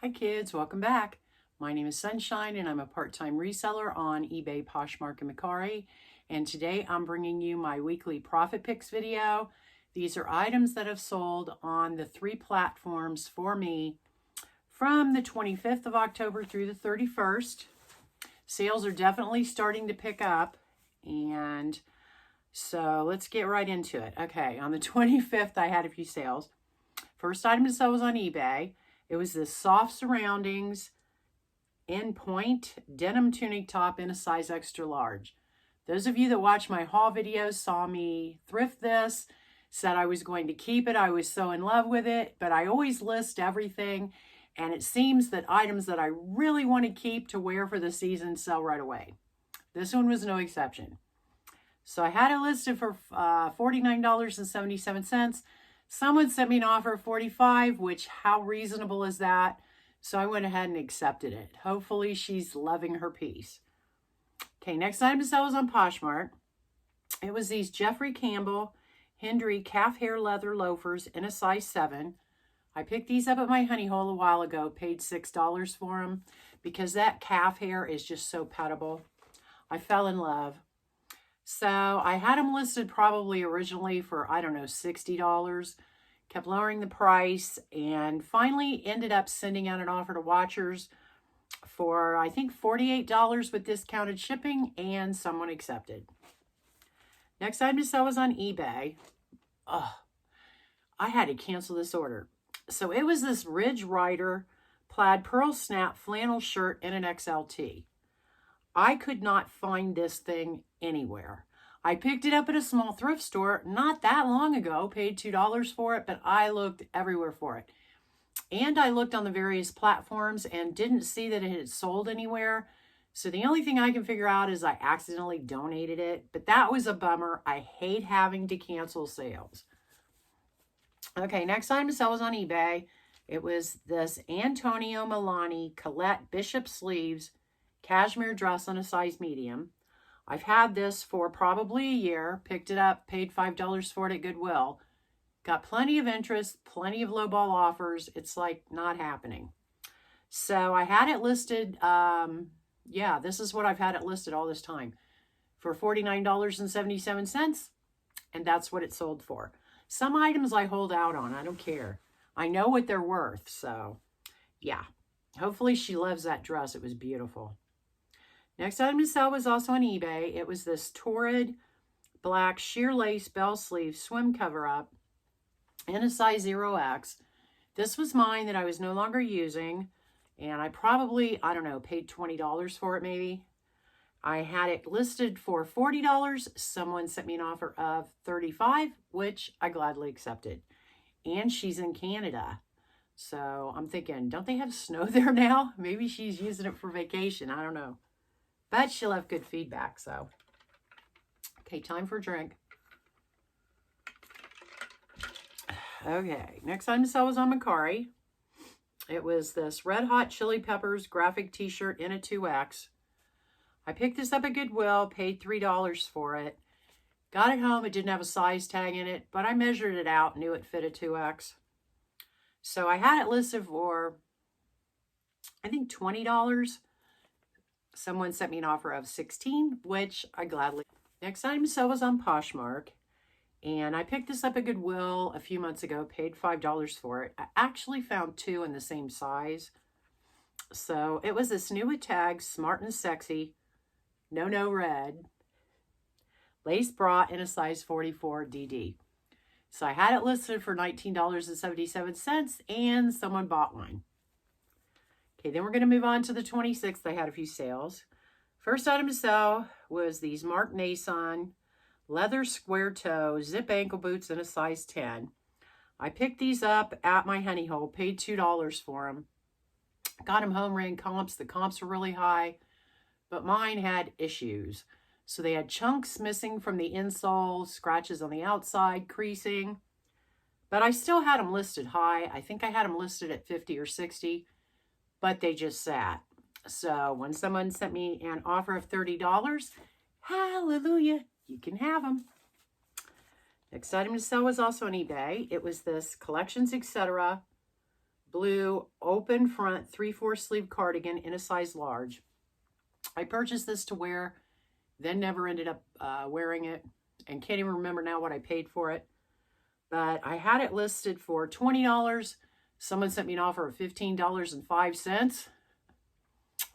Hi kids, welcome back. My name is Sunshine and I'm a part-time reseller on eBay, Poshmark, and Mercari. And today I'm bringing you my weekly Profit Pics video. These are items that have sold on the 3 platforms for me from the 25th of October through the 31st. Sales are definitely starting to pick up, and so let's get right into it. Okay, on the 25th I had a few sales. First item to sell was on eBay. It was this soft surroundings in point denim tunic top in a size extra large. Those of you that watch my haul videos saw me thrift this, said I was going to keep it. I was so in love with it, but I always list everything, and it seems that items that I really want to keep to wear for the season sell right away. This one was no exception. So I had it listed for $49.77. Someone sent me an offer of $45, which how reasonable is that? So I went ahead and accepted it. Hopefully she's loving her piece. Okay, next item to sell was on Poshmark. It was these Jeffrey Campbell Hendry calf hair leather loafers in a size 7. I picked these up at my honey hole a while ago, paid $6 for them because that calf hair is just so pettable. I fell in love. So I had them listed probably originally for, I don't know, $60. Kept lowering the price and finally ended up sending out an offer to watchers for, I think, $48 with discounted shipping, and someone accepted. Next item to sell was on eBay. Oh, I had to cancel this order. So it was this Ridge Rider plaid pearl snap flannel shirt in an XLT. I could not find this thing anywhere. I picked it up at a small thrift store not that long ago, paid $2 for it, but I looked everywhere for it. And I looked on the various platforms and didn't see that it had sold anywhere. So the only thing I can figure out is I accidentally donated it, but that was a bummer. I hate having to cancel sales. Okay, next item to sell was on eBay. It was this Antonio Milani Colette Bishop Sleeves cashmere dress in a size medium. I've had this for probably a year, picked it up, paid $5 for it at Goodwill. Got plenty of interest, plenty of lowball offers. It's like not happening. So I had it listed, this is what I've had it listed all this time, for $49.77, and that's what it sold for. Some items I hold out on, I don't care. I know what they're worth, so yeah. Hopefully she loves that dress. It was beautiful. Next item to sell was also on eBay. It was this Torrid black sheer lace bell sleeve swim cover-up in a size 0X. This was mine that I was no longer using, and I probably, I don't know, paid $20 for it maybe. I had it listed for $40. Someone sent me an offer of $35, which I gladly accepted. And she's in Canada. So I'm thinking, don't they have snow there now? Maybe she's using it for vacation. I don't know. But she'll have good feedback, so. Okay, time for a drink. Okay, next item to sell was on Mercari. It was this Red Hot Chili Peppers graphic t-shirt in a 2X. I picked this up at Goodwill, paid $3 for it. Got it home, it didn't have a size tag in it, but I measured it out, knew it fit a 2X. So I had it listed for, I think, $20. Someone sent me an offer of $16, which I gladly. Next item to sell was on Poshmark, and I picked this up at Goodwill a few months ago, paid $5 for it. I actually found 2 in the same size. So it was this new with tags, smart and sexy, no red, lace bra in a size 44 DD. So I had it listed for $19.77, and someone bought one. Okay, then we're going to move on to the 26th. I had a few sales. First item to sell was these Mark Nason leather square toe zip ankle boots in a size 10. I picked these up at my honey hole, paid $2 for them. Got them home, ran comps. The comps were really high, but mine had issues. So they had chunks missing from the insole, scratches on the outside, creasing. But I still had them listed high. I think I had them listed at 50 or 60. But they just sat. So when someone sent me an offer of $30, hallelujah, you can have them. Next item to sell was also on eBay. It was this Collections Etc. blue open front 3/4 sleeve cardigan in a size large. I purchased this to wear, then never ended up wearing it, and can't even remember now what I paid for it. But I had it listed for $20. Someone sent me an offer of $15.05,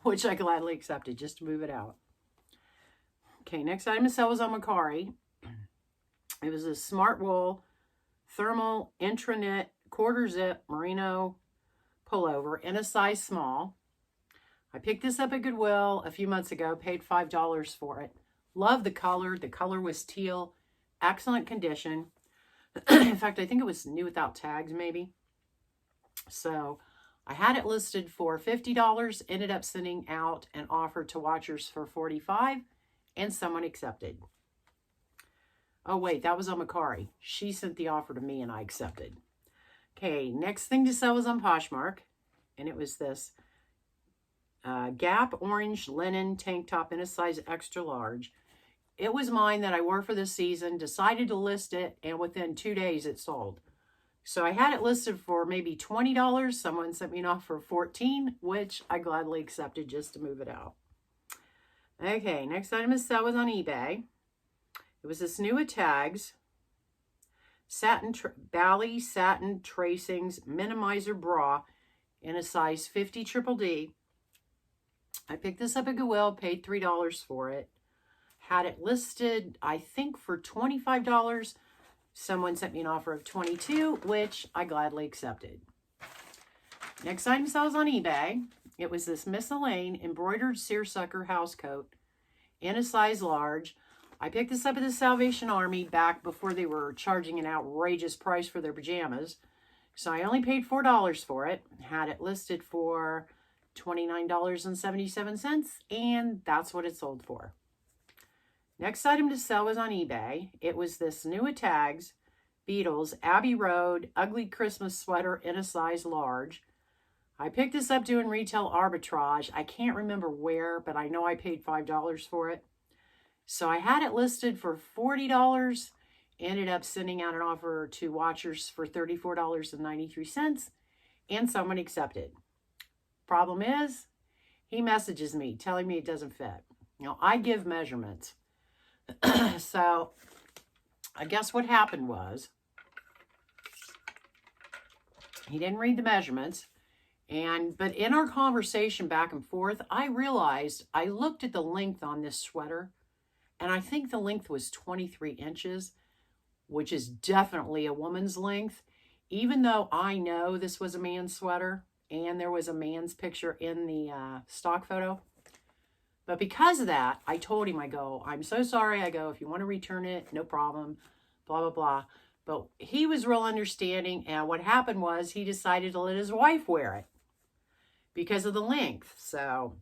which I gladly accepted just to move it out. Okay, next item to sell was on Mercari. It was a smart wool thermal intranet quarter zip merino pullover in a size small. I picked this up at Goodwill a few months ago, paid $5 for it. Love the color. The color was teal, excellent condition. In fact, I think it was new without tags maybe. So I had it listed for $50, ended up sending out an offer to watchers for $45, and someone accepted. Oh wait, that was on Mercari. She sent the offer to me and I accepted. Okay, next thing to sell was on Poshmark, and it was this Gap orange linen tank top in a size extra large. It was mine that I wore for this season, decided to list it, and within 2 days it sold. So I had it listed for maybe $20. Someone sent me an offer for $14, which I gladly accepted just to move it out. Okay, next item to sell was on eBay. It was this new with tags, Bally satin tracings minimizer bra in a size 50 triple D. I picked this up at Goodwill, paid $3 for it. Had it listed, I think, for $25. Someone sent me an offer of $22, which I gladly accepted. Next item sells on eBay. It was this Miss Elaine embroidered seersucker house coat in a size large. I picked this up at the Salvation Army back before they were charging an outrageous price for their pajamas. So I only paid $4 for it. Had it listed for $29.77, and that's what it sold for. Next item to sell was on eBay. It was this new with tags, Beatles Abbey Road ugly Christmas sweater in a size large. I picked this up doing retail arbitrage. I can't remember where, but I know I paid $5 for it. So I had it listed for $40, ended up sending out an offer to watchers for $34.93, and someone accepted. Problem is, he messages me telling me it doesn't fit. Now, I give measurements. So I guess what happened was he didn't read the measurements. But in our conversation back and forth, I realized I looked at the length on this sweater, and I think the length was 23 inches, which is definitely a woman's length, even though I know this was a man's sweater and there was a man's picture in the stock photo. But because of that, I told him, I go, I'm so sorry. I go, if you want to return it, no problem, blah, blah, blah. But he was real understanding, and what happened was he decided to let his wife wear it because of the length. So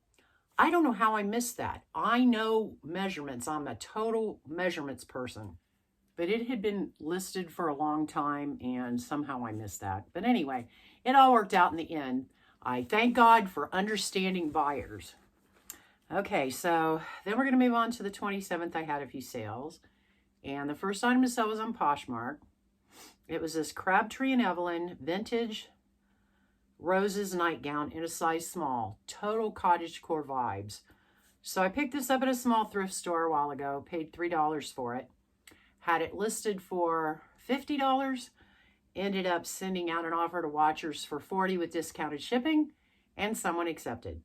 I don't know how I missed that. I know measurements. I'm a total measurements person. But it had been listed for a long time, and somehow I missed that. But anyway, it all worked out in the end. I thank God for understanding buyers. Okay, so then we're going to move on to the 27th. I had a few sales. And the first item to sell was on Poshmark. It was this Crabtree and Evelyn vintage roses nightgown in a size small. Total cottagecore vibes. So I picked this up at a small thrift store a while ago. Paid $3 for it. Had it listed for $50. Ended up sending out an offer to watchers for $40 with discounted shipping. And someone accepted.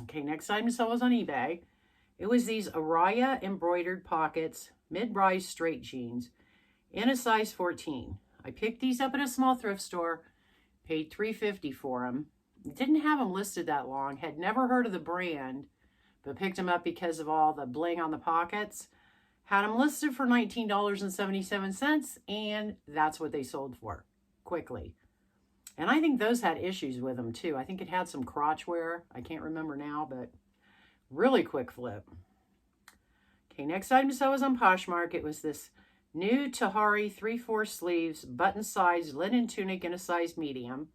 Okay, next item to sell was on eBay. It was these Araya embroidered pockets, mid-rise straight jeans in a size 14. I picked these up at a small thrift store, paid $3.50 for them. Didn't have them listed that long, had never heard of the brand, but picked them up because of all the bling on the pockets. Had them listed for $19.77, and that's what they sold for, quickly. And I think those had issues with them too. I think it had some crotch wear. I can't remember now, but really quick flip. Okay, next item to sell was on Poshmark. It was this new Tahari 3/4 sleeves, button size linen tunic in a size medium.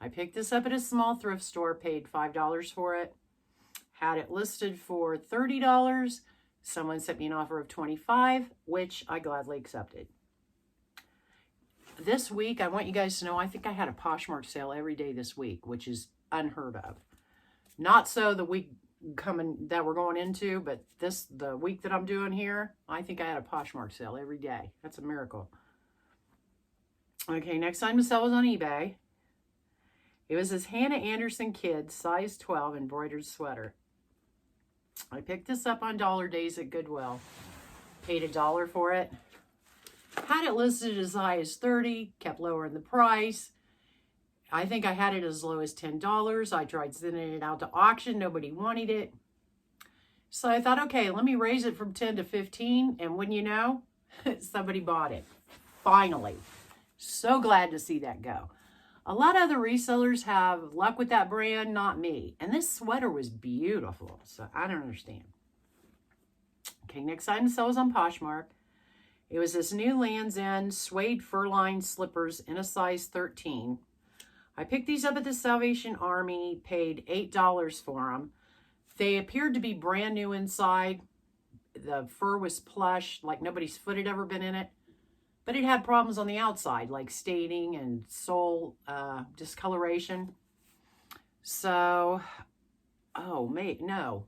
I picked this up at a small thrift store, paid $5 for it. Had it listed for $30. Someone sent me an offer of $25, which I gladly accepted. this week, I want you guys to know, I think I had a Poshmark sale every day this week, which is unheard of. Not so the week coming that we're going into, but the week that I'm doing here, I think I had a Poshmark sale every day. That's a miracle. Okay, next item to sell was on eBay. It was this Hannah Anderson kid, size 12, embroidered sweater. I picked this up on Dollar Days at Goodwill. Paid $1 for it. Had it listed as high as $30, kept lowering the price. I think I had it as low as $10. I tried sending it out to auction. Nobody wanted it. So I thought, okay, let me raise it from 10 to 15. And wouldn't you know, somebody bought it. Finally. So glad to see that go. A lot of other resellers have luck with that brand, not me. And this sweater was beautiful. So I don't understand. Okay, next item to sell was on Poshmark. It was this new Land's End suede fur-lined slippers in a size 13. I picked these up at the Salvation Army, paid $8 for them. They appeared to be brand new inside. The fur was plush, like nobody's foot had ever been in it. But it had problems on the outside, like staining and sole discoloration. So, oh, mate, no.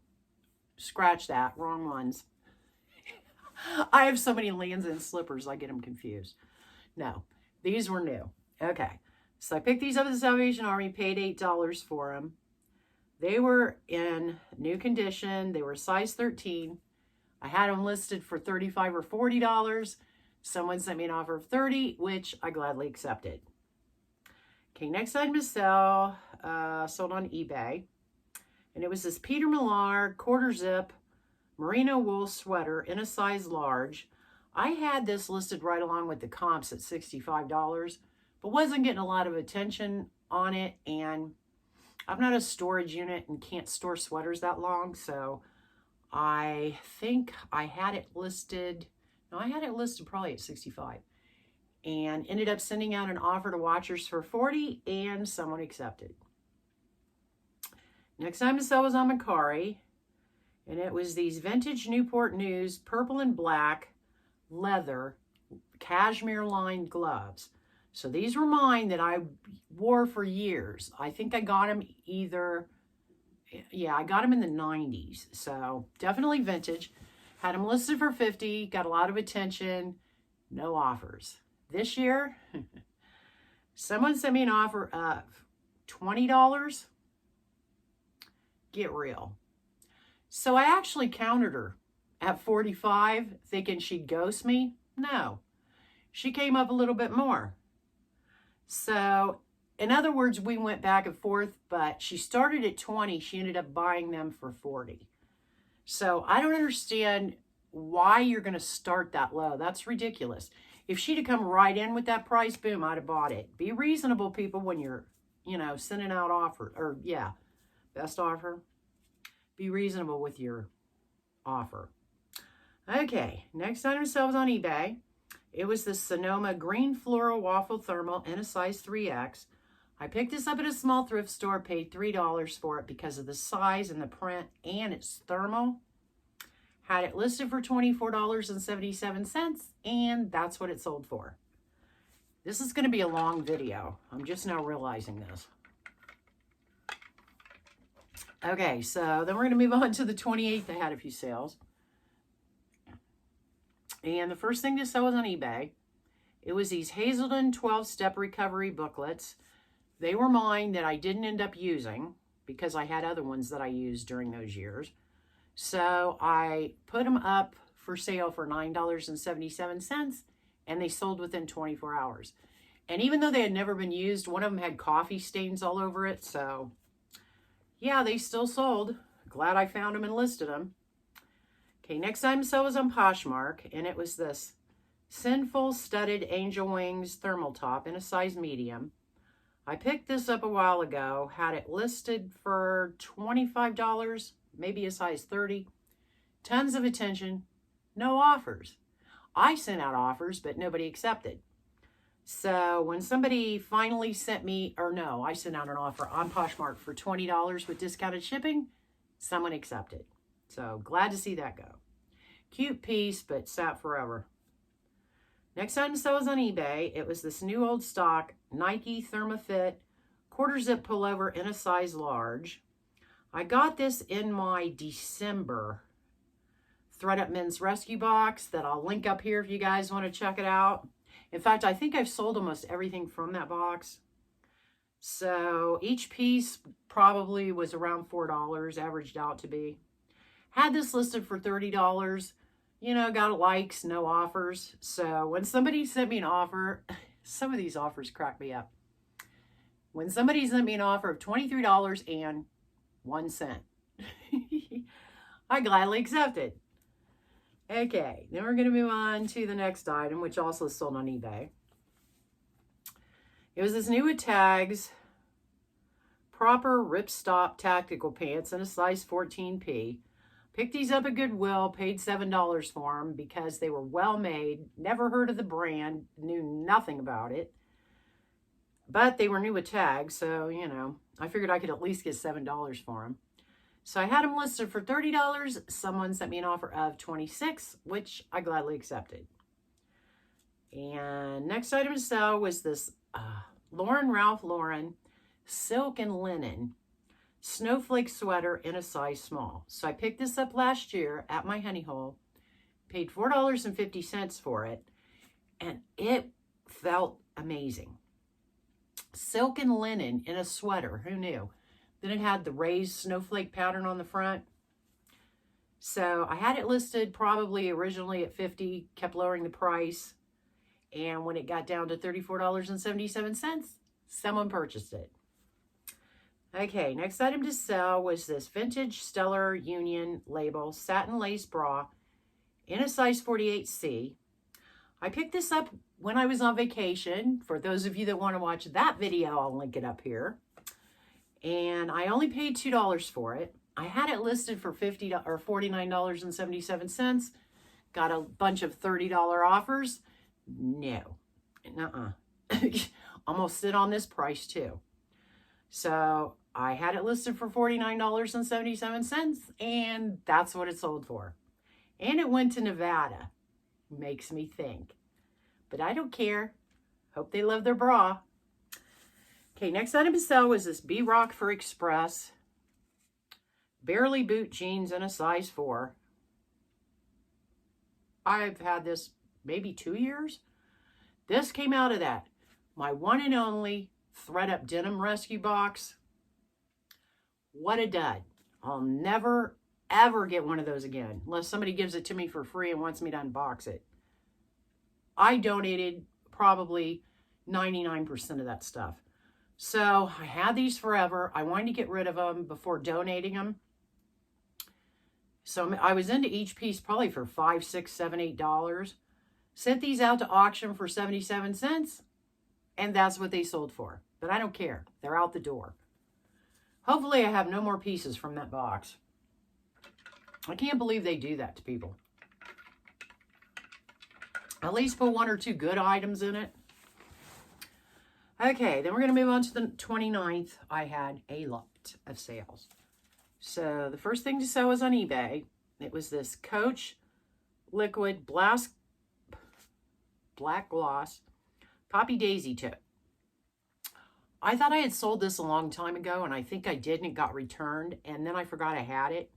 Scratch that. Wrong ones. I have so many Land's End slippers, I get them confused. No, these were new. Okay, so I picked these up at the Salvation Army, paid $8 for them. They were in new condition. They were size 13. I had them listed for $35 or $40. Someone sent me an offer of $30, which I gladly accepted. Okay, next item to sell, sold on eBay. And it was this Peter Millar quarter zip merino wool sweater in a size large. I had this listed right along with the comps at $65, but wasn't getting a lot of attention on it. And I'm not a storage unit and can't store sweaters that long. So I think I had it listed. No, I had it listed probably at $65 and ended up sending out an offer to watchers for $40 and someone accepted. Next time to sell was on Mercari. And it was these vintage Newport News purple and black leather cashmere lined gloves. So these were mine that I wore for years. I think I got them I got them in the 90s. So definitely vintage. Had them listed for $50, got a lot of attention, no offers. This year, someone sent me an offer of $20. Get real. So I actually countered her at $45, thinking she'd ghost me. No, she came up a little bit more. So, in other words, we went back and forth, but she started at $20. She ended up buying them for $40. So I don't understand why you're going to start that low. That's ridiculous. If she'd have come right in with that price, boom, I'd have bought it. Be reasonable, people, when you're, sending out offer, or best offer. Be reasonable with your offer. Okay, next item to sell was on eBay. It was the Sonoma green floral waffle thermal in a size 3X. I picked this up at a small thrift store, paid $3 for it because of the size and the print, and it's thermal. Had it listed for $24.77, and that's what it sold for. This is going to be a long video. I'm just now realizing this. Okay, so then we're going to move on to the 28th. I had a few sales. And the first thing to sell was on eBay. It was these Hazelden 12-step recovery booklets. They were mine that I didn't end up using because I had other ones that I used during those years. So I put them up for sale for $9.77, and they sold within 24 hours. And even though they had never been used, one of them had coffee stains all over it. So yeah, they still sold. Glad I found them and listed them. Okay, next item to sell was on Poshmark, and it was this Sinful Studded Angel Wings thermal top in a size medium. I picked this up a while ago, had it listed for $25, maybe a size 30. Tons of attention, no offers. I sent out offers, but nobody accepted. So when somebody finally sent me, I sent out an offer on Poshmark for $20 with discounted shipping, someone accepted. So glad to see that go. Cute piece, but sat forever. Next item to sell was on eBay. It was this new old stock Nike Thermofit quarter zip pullover in a size large. I got this in my December Thread Up Men's Rescue box that I'll link up here if you guys want to check it out. In fact, I think I've sold almost everything from that box. So each piece probably was around $4, averaged out to be. Had this listed for $30. You know, got likes, no offers. So when somebody sent me an offer, some of these offers crack me up. When somebody sent me an offer of $23.01, I gladly accepted. Okay, then we're going to move on to the next item, which also is sold on eBay. It was this new with tags, proper ripstop tactical pants in a size 14P. Picked these up at Goodwill, paid $7 for them because they were well made. Never heard of the brand, knew nothing about it. But they were new with tags, so, you know, I figured I could at least get $7 for them. So I had them listed for $30. Someone sent me an offer of $26, which I gladly accepted. And next item to sell was this Ralph Lauren silk and linen snowflake sweater in a size small. So I picked this up last year at my honey hole, paid $4.50 for it, and it felt amazing. Silk and linen in a sweater, who knew? Then it had the raised snowflake pattern on the front. So I had it listed probably originally at $50, kept lowering the price, and when it got down to $34.77, someone purchased it. Okay, next item to sell was this vintage Stellar Union label satin lace bra in a size 48C. I picked this up when I was on vacation. For those of you that want to watch that video, I'll link it up here. And I only paid $2 for it. I had it listed for $50 or $49.77. Got a bunch of $30 offers. No. Almost sit on this price too. So I had it listed for $49.77, and that's what it sold for. And it went to Nevada. Makes me think. But I don't care. Hope they love their bra. Okay, next item to sell was this B-Rock for Express barely boot jeans in a size 4. I've had this maybe 2 years. This came out of that. My one and only Thread Up Denim Rescue box. What a dud. I'll never, ever get one of those again, unless somebody gives it to me for free and wants me to unbox it. I donated probably 99% of that stuff. So I had these forever. I wanted to get rid of them before donating them. So I was into each piece probably for $5, $6, $7, $8. Sent these out to auction for 77 cents. And that's what they sold for. But I don't care. They're out the door. Hopefully I have no more pieces from that box. I can't believe they do that to people. At least put 1 or 2 good items in it. Okay, then we're going to move on to the 29th. I had a lot of sales. So the first thing to sell was on eBay. It was this Coach Liquid Black Gloss Poppy Daisy Tip. I thought I had sold this a long time ago, and I think I did, and it got returned, and then I forgot I had it.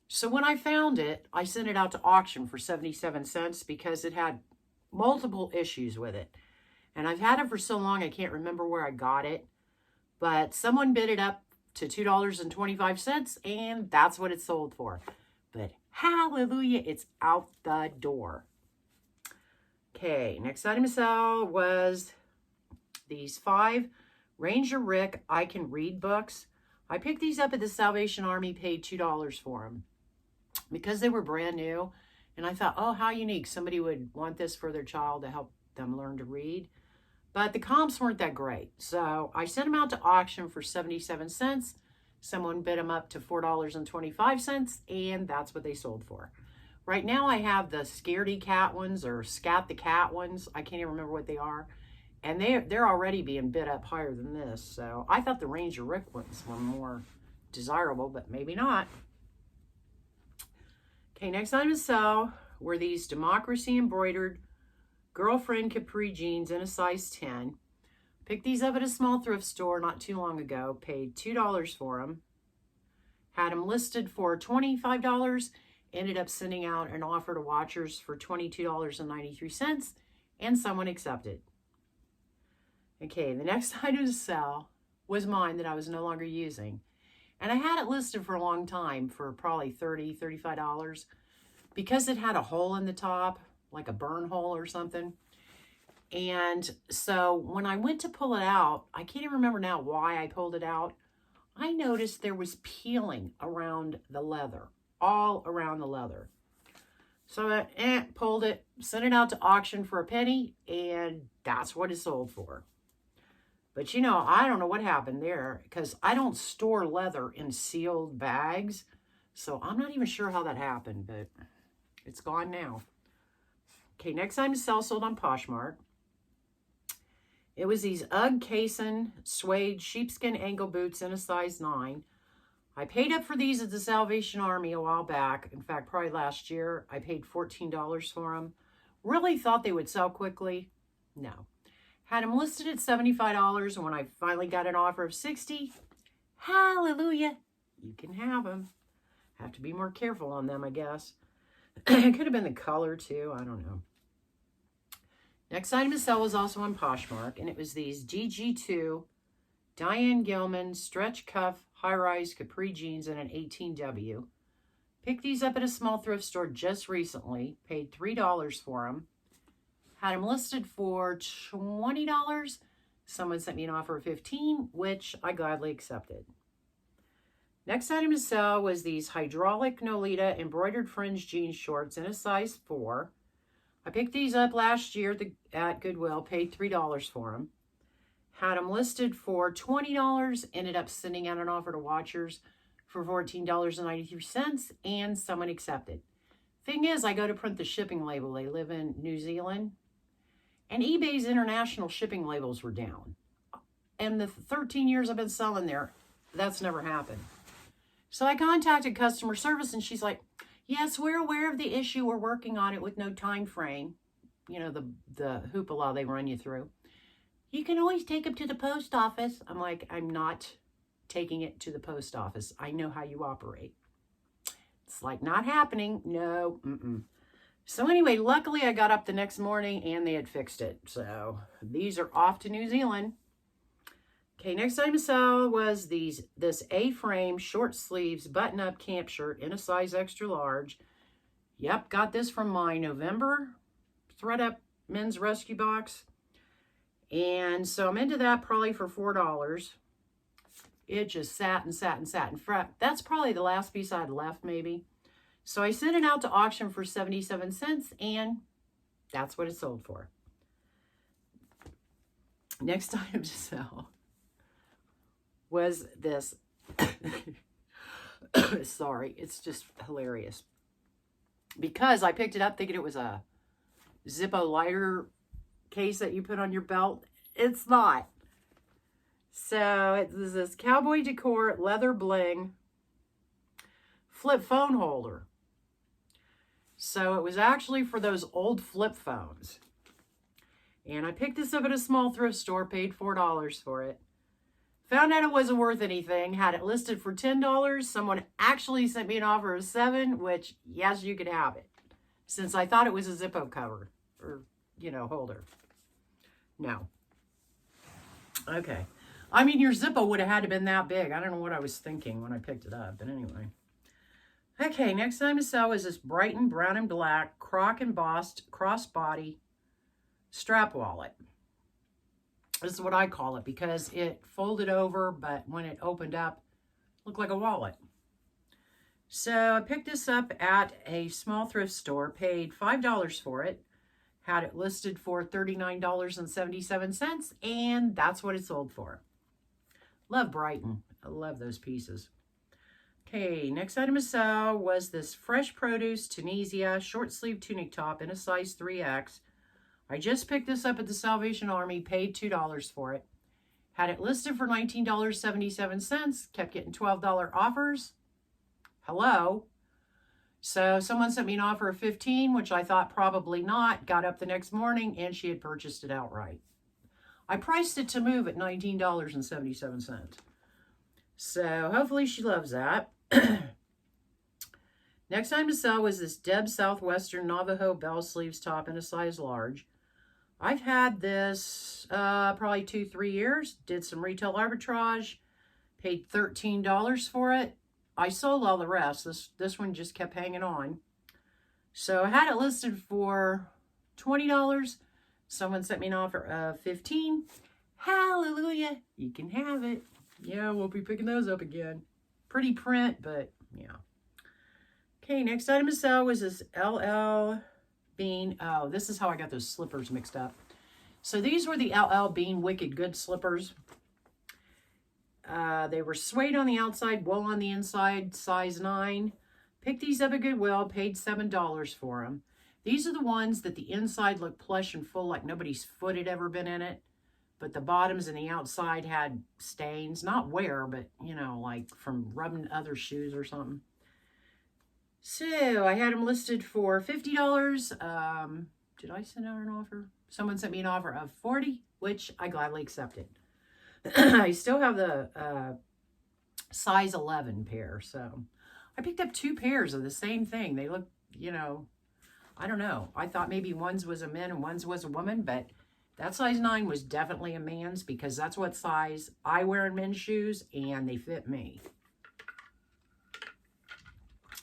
So when I found it, I sent it out to auction for 77 cents because it had multiple issues with it. And I've had it for so long, I can't remember where I got it. But someone bid it up to $2.25, and that's what it sold for. But hallelujah, it's out the door. Okay, next item to sell was these 5 Ranger Rick I Can Read books. I picked these up at the Salvation Army, paid $2 for them because they were brand new. And I thought, oh, how unique. Somebody would want this for their child to help them learn to read. But the comps weren't that great. So I sent them out to auction for 77 cents. Someone bid them up to $4.25, and that's what they sold for. Right now I have the Scaredy Cat ones, or Scat the Cat ones. I can't even remember what they are. And they're already being bid up higher than this. So I thought the Ranger Rick ones were more desirable, but maybe not. Okay, next item to sell were these Democracy Embroidered girlfriend capri jeans in a size 10. Picked these up at a small thrift store not too long ago. Paid $2 for them. Had them listed for $25. Ended up sending out an offer to watchers for $22.93, and someone accepted. Okay, the next item to sell was mine that I was no longer using. And I had it listed for a long time for probably $30, $35 because it had a hole in the top, like a burn hole or something. And so when I went to pull it out, I can't even remember now why I pulled it out. I noticed there was peeling around the leather, all around the leather. So I pulled it, sent it out to auction for a penny, and that's what it sold for. But you know, I don't know what happened there because I don't store leather in sealed bags. So I'm not even sure how that happened, but it's gone now. Okay, next item to sell sold on Poshmark. It was these UGG Cason suede sheepskin ankle boots in a size 9. I paid up for these at the Salvation Army a while back. In fact, probably last year. I paid $14 for them. Really thought they would sell quickly. No. Had them listed at $75, and when I finally got an offer of $60, hallelujah, you can have them. Have to be more careful on them, I guess. It could have been the color, too. I don't know. Next item to sell was also on Poshmark, and it was these DG2 Diane Gilman stretch cuff high-rise capri jeans in an 18W. Picked these up at a small thrift store just recently. Paid $3 for them. Had them listed for $20. Someone sent me an offer of $15, which I gladly accepted. Next item to sell was these hydraulic Nolita embroidered fringe jean shorts in a size 4. I picked these up last year at Goodwill, paid $3 for them. Had them listed for $20, ended up sending out an offer to watchers for $14.93, and someone accepted. Thing is, I go to print the shipping label. They live in New Zealand. And eBay's international shipping labels were down. And the 13 years I've been selling there, that's never happened. So I contacted customer service, and she's like, yes, we're aware of the issue. We're working on it with no time frame. You know, the hoopla they run you through. You can always take them to the post office. I'm like, I'm not taking it to the post office. I know how you operate. It's like, not happening. No, So anyway, luckily I got up the next morning and they had fixed it. So these are off to New Zealand. Okay, next item to sell was this A-frame short sleeves button-up camp shirt in a size extra large. Yep, got this from my November thread-up men's rescue box. And so I'm into that probably for $4. It just sat and sat and sat. In fact, that's probably the last piece I'd left maybe. So I sent it out to auction for 77 cents, and that's what it sold for. Next item to sell was this. Sorry, it's just hilarious. Because I picked it up thinking it was a Zippo lighter case that you put on your belt. It's not. So it's this Cowboy Decor leather bling flip phone holder. So it was actually for those old flip phones. And I picked this up at a small thrift store, paid $4 for it. Found out it wasn't worth anything, had it listed for $10. Someone actually sent me an offer of $7, which, yes, you could have it. Since I thought it was a Zippo cover, or, holder. No. Okay. I mean, your Zippo would have had to been that big. I don't know what I was thinking when I picked it up, but anyway. Okay, next time to sell is this Brighton brown and black croc embossed crossbody strap wallet. This is what I call it because it folded over, but when it opened up, it looked like a wallet. So I picked this up at a small thrift store, paid $5 for it, had it listed for $39.77, and that's what it sold for. Love Brighton. I love those pieces. Okay, next item to sell was this Fresh Produce Tunisia short sleeve tunic top in a size 3X. I just picked this up at the Salvation Army, paid $2 for it. Had it listed for $19.77, kept getting $12 offers. Hello. So someone sent me an offer of 15, which I thought probably not. Got up the next morning and she had purchased it outright. I priced it to move at $19.77. So hopefully she loves that. Next item to sell was this Deb Southwestern Navajo bell sleeves top in a size large. I've had this probably 2-3 years. Did some retail arbitrage. Paid $13 for it. I sold all the rest. This one just kept hanging on. So I had it listed for $20. Someone sent me an offer of $15. Hallelujah. You can have it. Yeah, we'll be picking those up again. Pretty print, but yeah. Okay, next item to sell was this LL Bean. Oh, this is how I got those slippers mixed up. So these were the LL Bean Wicked Good slippers. They were suede on the outside, wool on the inside, size 9. Picked these up at Goodwill, paid $7 for them. These are the ones that the inside looked plush and full like nobody's foot had ever been in it. But the bottoms and the outside had stains. Not wear, but, you know, like from rubbing other shoes or something. So I had them listed for $50. Did I send out an offer? Someone sent me an offer of $40, which I gladly accepted. I still have the size 11 pair. So I picked up 2 pairs of the same thing. They look, you know, I don't know. I thought maybe one's was a man and one's was a woman, but that size 9 was definitely a man's because that's what size I wear in men's shoes and they fit me.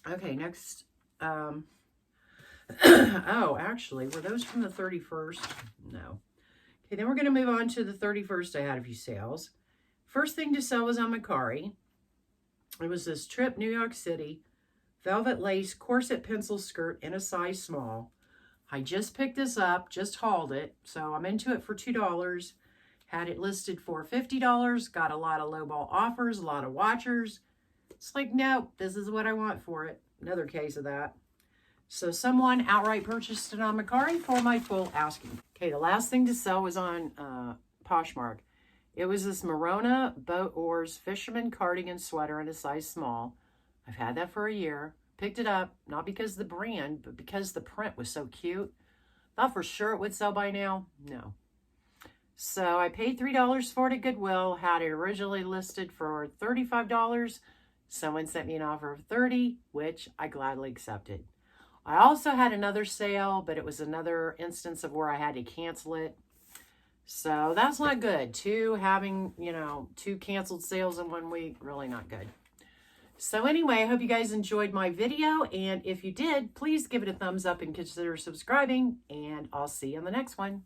Okay, next. Oh, actually, were those from the 31st? No. Okay, then we're going to move on to the 31st. I had a few sales. First thing to sell was on Mercari. It was this Trip New York City velvet lace corset pencil skirt in a size small. I just picked this up, just hauled it, so I'm into it for $2. Had it listed for $50. Got a lot of lowball offers, a lot of watchers. It's like, nope, this is what I want for it. Another case of that. So someone outright purchased it on Mercari for my full asking. Okay, the last thing to sell was on Poshmark. It was this Marona Boat Oars Fisherman Cardigan Sweater in a size small. I've had that for a year. Picked it up, not because of the brand, but because the print was so cute. Thought for sure it would sell by now. No. So I paid $3 for it at Goodwill. Had it originally listed for $35. Someone sent me an offer of $30, which I gladly accepted. I also had another sale, but it was another instance of where I had to cancel it. So that's not good. Having, you know, 2 canceled sales in 1 week, really not good. So anyway, I hope you guys enjoyed my video. And if you did, please give it a thumbs up and consider subscribing. And I'll see you on the next one.